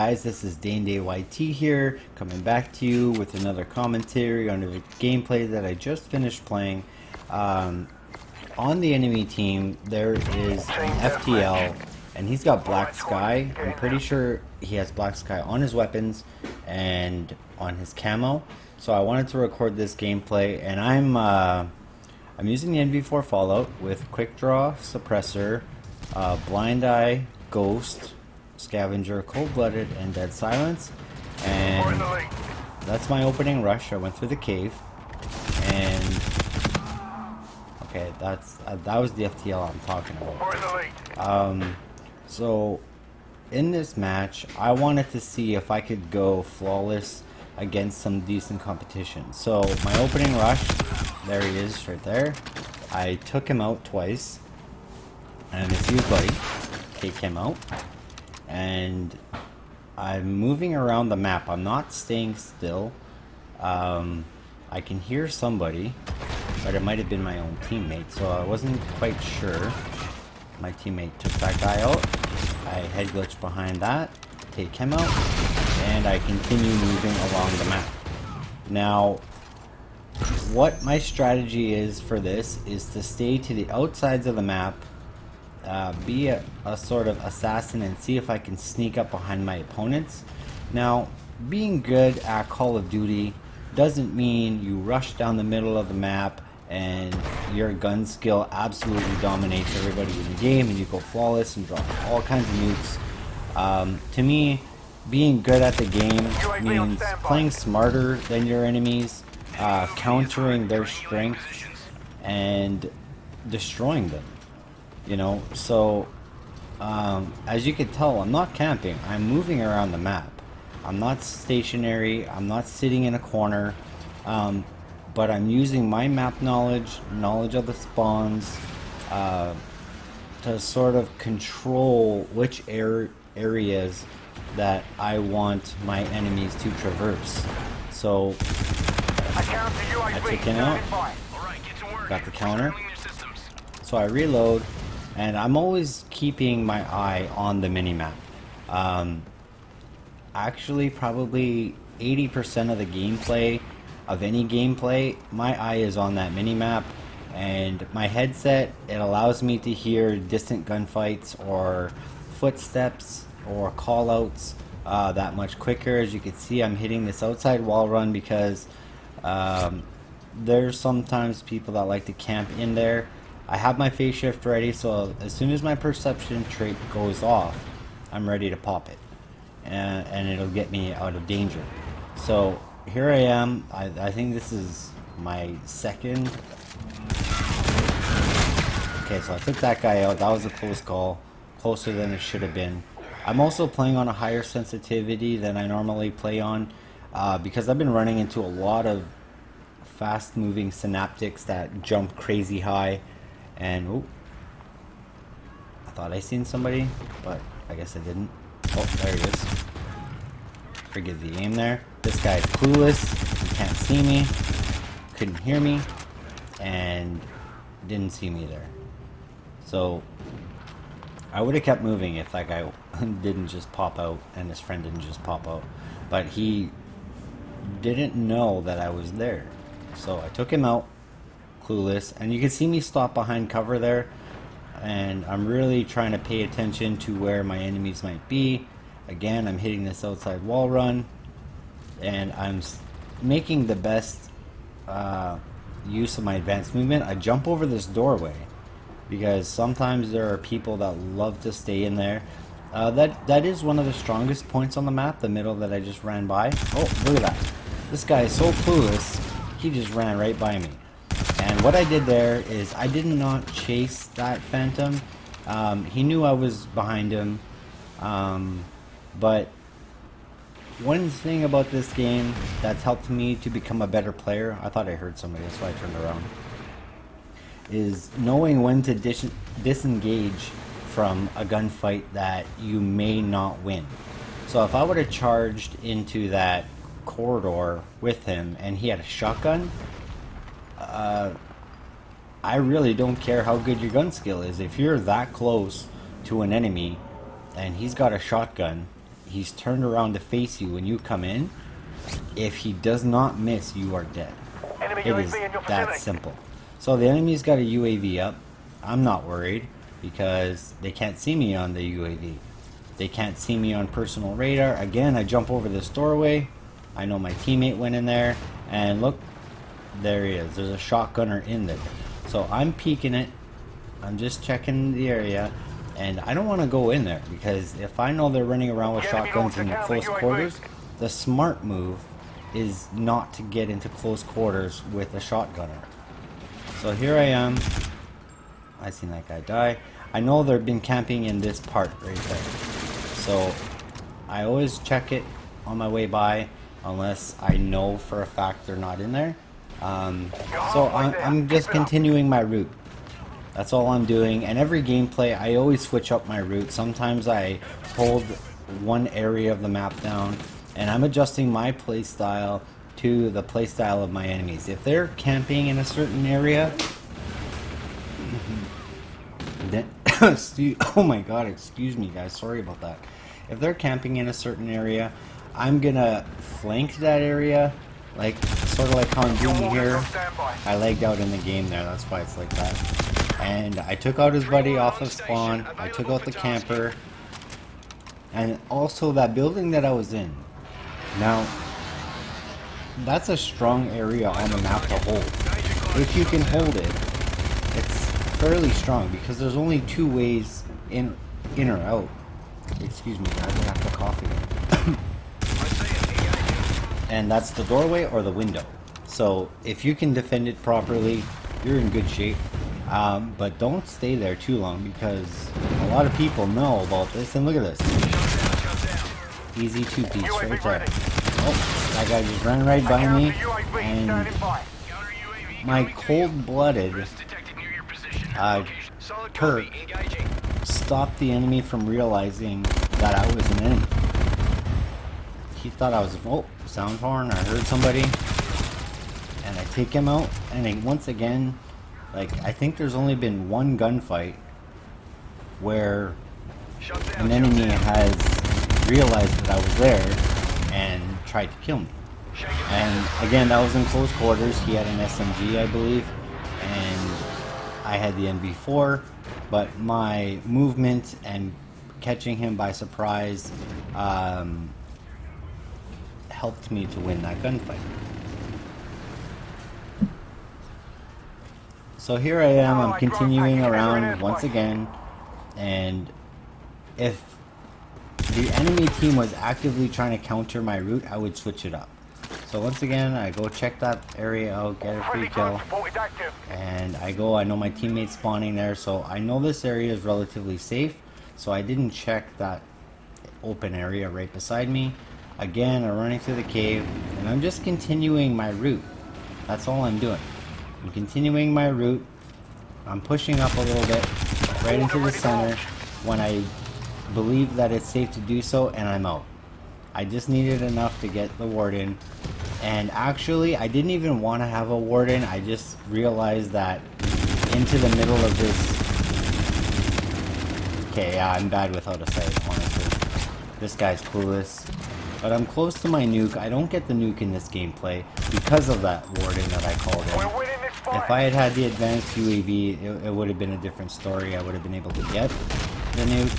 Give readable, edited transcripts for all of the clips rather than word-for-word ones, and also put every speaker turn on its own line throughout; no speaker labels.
guys, this is DayNDayYT here, coming back to you with another commentary on the gameplay that I just finished playing. On the enemy team, there is an FTL, and he's got Black Sky. I'm pretty sure he has Black Sky on his weapons and on his camo. So I wanted to record this gameplay, and I'm using the NV4 Fallout with Quick Draw, Suppressor, Blind Eye, Ghost, Scavenger, Cold-Blooded, and Dead Silence. And that's my opening rush. I went through the cave, and okay, that was the FTL I'm talking about. So in this match, I wanted to see if I could go flawless against some decent competition. So my opening rush, there he is right there. I took him out twice, and it's you, buddy. Take him out. And I'm moving around the map. I'm not staying still. I can hear somebody, but it might have been my own teammate, so I wasn't quite sure. My teammate took that guy out. I head glitch behind that, take him out, and I continue moving along the map. Now, what my strategy is for this is to stay to the outsides of the map, be a sort of assassin, and see if I can sneak up behind my opponents. Now, being good at Call of Duty doesn't mean you rush down the middle of the map and your gun skill absolutely dominates everybody in the game and you go flawless and drop all kinds of nukes. To me, being good at the game means playing smarter than your enemies, countering their strengths, and destroying them. You know, so as you can tell, I'm not camping. I'm moving around the map. I'm not stationary. I'm not sitting in a corner. But I'm using my map knowledge of the spawns, to sort of control which areas that I want my enemies to traverse. So I took him out, got the counter. So I reload, and I'm always keeping my eye on the minimap. Actually, probably 80% of the gameplay, of any gameplay, my eye is on that minimap, and my headset, it allows me to hear distant gunfights or footsteps or callouts that much quicker. As you can see, I'm hitting this outside wall run because there's sometimes people that like to camp in there. I have my phase shift ready, so as soon as my perception trait goes off, I'm ready to pop it, and it'll get me out of danger. So here I am. I think this is my second. Okay, so I took that guy out. That was a close call, closer than it should have been. I'm also playing on a higher sensitivity than I normally play on, because I've been running into a lot of fast moving synaptics that jump crazy high. And oh, I thought I seen somebody, but I guess I didn't. Oh, there he is. Forgive the aim there. This guy is clueless. He can't see me, couldn't hear me, and didn't see me there. So I would have kept moving if that guy didn't just pop out and his friend didn't just pop out. But he didn't know that I was there. So I took him out, clueless, and you can see me stop behind cover there, and I'm really trying to pay attention to where my enemies might be. Again, I'm hitting this outside wall run, and I'm making the best use of my advanced movement. I jump over this doorway because sometimes there are people that love to stay in there. That is one of the strongest points on the map, the middle that I just ran by. Oh, look at that. This guy is so clueless, he just ran right by me. And what I did there is I did not chase that phantom. He knew I was behind him. But one thing about this game that's helped me to become a better player, I thought I heard somebody, that's why I turned around, is knowing when to disengage from a gunfight that you may not win. So if I would have charged into that corridor with him and he had a shotgun, I really don't care how good your gun skill is. If you're that close to an enemy and he's got a shotgun he's turned around to face you when you come in. If he does not miss, you are dead. It is that simple. So the enemy's got a UAV up. I'm not worried because they can't see me on the UAV. They can't see me on personal radar. Again, I jump over this doorway. I know my teammate went in there, and look, there he is. There's a shotgunner in there. So I'm peeking it. I'm just checking the area, and I don't want to go in there because if I know they're running around with shotguns in close quarters, the smart move is not to get into close quarters with a shotgunner. So here I am. I seen that guy die. I know they've been camping in this part right there. So I always check it on my way by unless I know for a fact they're not in there. So I'm just continuing my route. That's all I'm doing. And every gameplay I always switch up my route. Sometimes I hold one area of the map down and I'm adjusting my playstyle to the playstyle of my enemies. If they're camping in a certain area, then oh my god, excuse me guys, sorry about that. If they're camping in a certain area, I'm gonna flank that area, like sort of like how I'm doing here. I lagged out in the game there, that's why it's like that. And I took out his buddy off of spawn, I took out the camper, and also that building that I was in. Now, that's a strong area on the map to hold. If you can hold it, it's fairly strong because there's only two ways in or out. Excuse me, guys, I have to cough again. And that's the doorway or the window. So if you can defend it properly, you're in good shape. But don't stay there too long because a lot of people know about this. And look at this. Easy two-piece right there. Oh, that guy just ran right by me. And my cold-blooded perk stopped the enemy from realizing that I was an enemy. He thought I was, oh, sound horn, I heard somebody. And I take him out, and once again, like, I think there's only been one gunfight where an enemy has realized that I was there and tried to kill me. And again, that was in close quarters. He had an SMG, I believe, and I had the NB4, but my movement and catching him by surprise helped me to win that gunfight. So here I am, I'm continuing around once again, and if the enemy team was actively trying to counter my route, I would switch it up. So once again, I go check that area out, get a free kill, and I know my teammate's spawning there, so I know this area is relatively safe, so I didn't check that open area right beside me. Again, I'm running through the cave, and I'm just continuing my route. That's all I'm doing. I'm continuing my route. I'm pushing up a little bit, right into the center, when I believe that it's safe to do so, and I'm out. I just needed enough to get the warden, and actually I didn't even want to have a warden. I just realized that into the middle of this, okay, yeah, I'm bad with how to say it, honestly. This guy's clueless, but I'm close to my nuke. I don't get the nuke in this gameplay because of that warden that I called in. If I had the advanced UAV, it would have been a different story. I would have been able to get the nuke.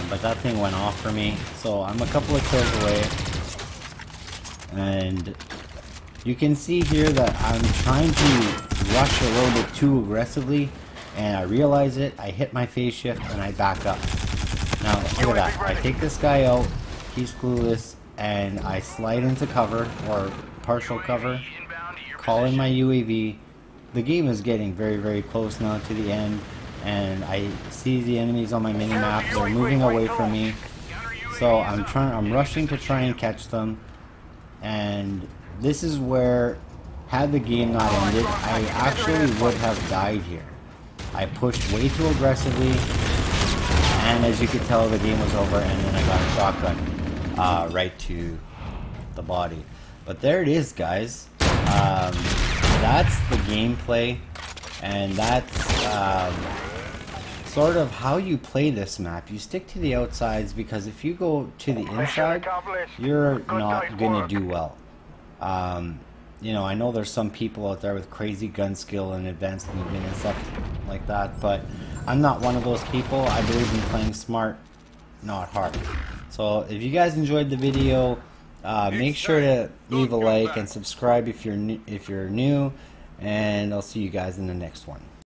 But that thing went off for me, so I'm a couple of kills away, and you can see here that I'm trying to rush a little bit too aggressively, and I realize it, I hit my phase shift, and I back up. Now, look at that, I take this guy out, he's clueless, and I slide into cover, or partial cover, call in my UAV. The game is getting very, very close now to the end, and I see the enemies on my mini-map. They're moving away from me, so I'm rushing to try and catch them. And this is where, had the game not ended, I actually would have died here. I pushed way too aggressively, and as you could tell, the game was over, and then I got a shotgun right to the body. But there it is, guys. That's the gameplay, and that's sort of how you play this map. You stick to the outsides because if you go to the inside, you're not going to do well. You know, I know there's some people out there with crazy gun skill and advanced movement and stuff like that, but I'm not one of those people. I believe in playing smart, not hard. So if you guys enjoyed the video, make sure to leave a like and subscribe if you're new, and I'll see you guys in the next one.